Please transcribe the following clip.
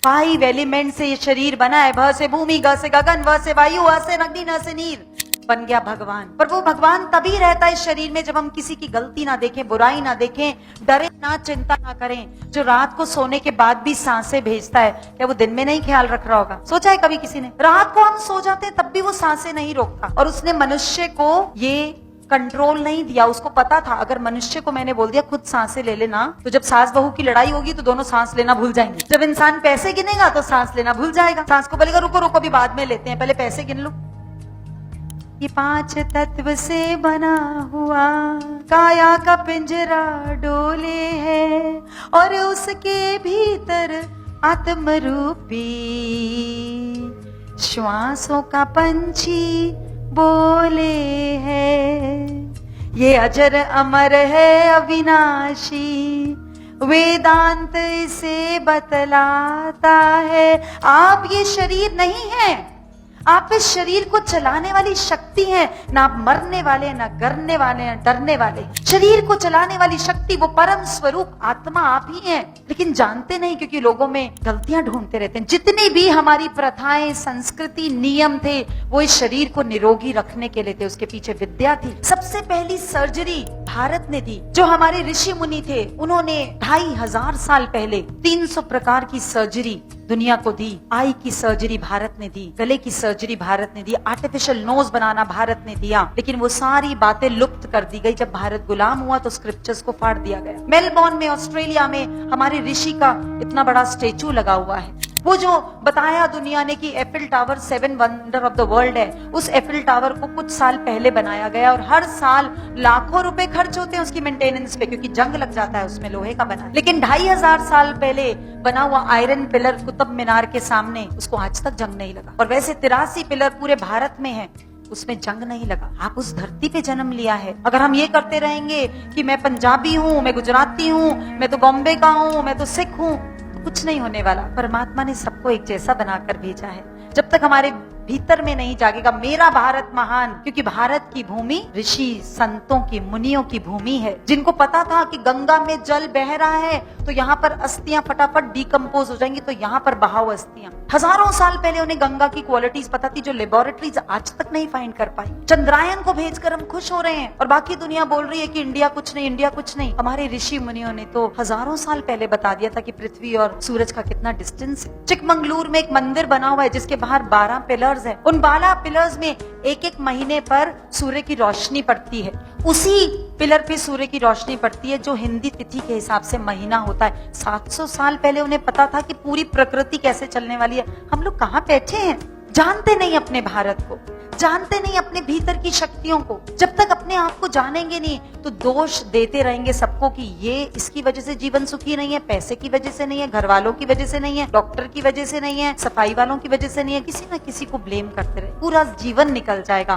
5 element से ये शरीर बना है, भ से भूमि, ग से गगन, व से वायु, अ से अग्नि, न से नीर, बन गया भगवान। पर वो भगवान तभी रहता है इस शरीर में जब हम किसी की गलती ना देखें, बुराई ना देखें, डरे ना, चिंता ना करें। जो रात को सोने के बाद भी सांसें भेजता है, क्या वो दिन में नहीं ख्याल रख रहा होगा? सोचा है कभी किसी ने? रात को हम सो जाते हैं तब भी वो सांसें नहीं रोकता। और उसने मनुष्य को ये कंट्रोल नहीं दिया। उसको पता था अगर मनुष्य को मैंने बोल दिया खुद सांसें ले लेना, तो जब सास बहू की लड़ाई होगी तो दोनों सांस लेना भूल जाएंगे। जब इंसान पैसे गिनेगा तो सांस लेना भूल जाएगा। सांस को बोलेगा रुको रुको भी बाद में लेते हैं, पहले पैसे गिन लो। ये 5 तत्व से बना हुआ काया का पिंजरा डोले है, और उसके भीतर आत्मरूपी श्वासों का पंछी बोले है। ये अजर अमर है अविनाशी, वेदांत इसे बतलाता है। आप ये शरीर नहीं है, आप इस शरीर को चलाने वाली शक्ति हैं। ना आप मरने वाले, ना गरने वाले, ना डरने वाले। शरीर को चलाने वाली शक्ति वो परम स्वरूप आत्मा आप ही हैं, लेकिन जानते नहीं क्योंकि लोगों में गलतियां ढूंढते रहते हैं। जितनी भी हमारी प्रथाएं, संस्कृति, नियम थे वो इस शरीर को निरोगी रखने के लिए थे। उसके पीछे विद्या थी। सबसे पहली सर्जरी भारत ने दी। जो हमारे ऋषि मुनि थे उन्होंने 2500 साल पहले 300 प्रकार की सर्जरी दुनिया को दी। आई की सर्जरी भारत ने दी, गले की सर्जरी भारत ने दी, आर्टिफिशियल नोज बनाना भारत ने दिया। लेकिन वो सारी बातें लुप्त कर दी गई। जब भारत गुलाम हुआ तो स्क्रिप्चर्स को फाड़ दिया गया। मेलबोर्न में, ऑस्ट्रेलिया में हमारे ऋषि का इतना बड़ा स्टेचू लगा हुआ है। वो जो बताया दुनिया ने कि Eiffel tower 7 wonder of the world है, उस एफिल टावर को कुछ साल पहले बनाया गया और हर साल लाखों रुपए खर्च होते हैं उसकी मेंटेनेंस पे, क्योंकि जंग लग जाता है उसमें, लोहे का बना। लेकिन 2500 साल पहले बना हुआ आयरन पिलर कुतुब मीनार के सामने, उसको आज तक जंग नहीं लगा। और वैसे 83 पिलर पूरे भारत में है, उसमें जंग नहीं लगा। आप उस धरती पे जन्म लिया है। अगर हम ये करते रहेंगे कि मैं पंजाबी हूँ, मैं गुजराती हूँ, मैं तो बॉम्बे का हूँ, मैं तो सिख हूँ, कुछ नहीं होने वाला। परमात्मा ने सबको एक जैसा बनाकर भेजा है। जब तक हमारे भीतर में नहीं जागेगा मेरा भारत महान, क्योंकि भारत की भूमि ऋषि संतों की, मुनियों की भूमि है, जिनको पता था कि गंगा में जल बह रहा है तो यहाँ पर अस्थियां फटाफट डिकम्पोज हो जाएंगी, तो यहाँ पर बहाओ अस्थियां। हजारों साल पहले उन्हें गंगा की क्वालिटीज पता थी जो लेबोरेटरीज आज तक नहीं फाइंड कर पाई। चंद्रायन को भेजकर हम खुश हो रहे हैं और बाकी दुनिया बोल रही है कि इंडिया कुछ नहीं, इंडिया कुछ नहीं। हमारे ऋषि मुनियों ने तो हजारों साल पहले बता दिया था कि पृथ्वी और सूरज का कितना डिस्टेंस है। चिकमंगलुर में एक मंदिर बना हुआ है जिसके बाहर 12 पिलर्स है। उन 12 पिलर्स में एक एक महीने पर सूर्य की रोशनी पड़ती है। उसी पिलर पे सूर्य की रोशनी पड़ती है जो हिंदी तिथि के हिसाब से महीना होता है। 700 साल पहले उन्हें पता था कि पूरी प्रकृति कैसे चलने वाली है। हम लोग कहाँ बैठे हैं? जानते नहीं अपने भारत को, जानते नहीं अपने भीतर की शक्तियों को। जब तक अपने आप को जानेंगे नहीं तो दोष देते रहेंगे सबको कि ये इसकी वजह से जीवन सुखी नहीं है, पैसे की वजह से नहीं है, घर वालों की वजह से नहीं है, डॉक्टर की वजह से नहीं है, सफाई वालों की वजह से नहीं है। किसी ना किसी को ब्लेम करते रहे, पूरा जीवन निकल जाएगा।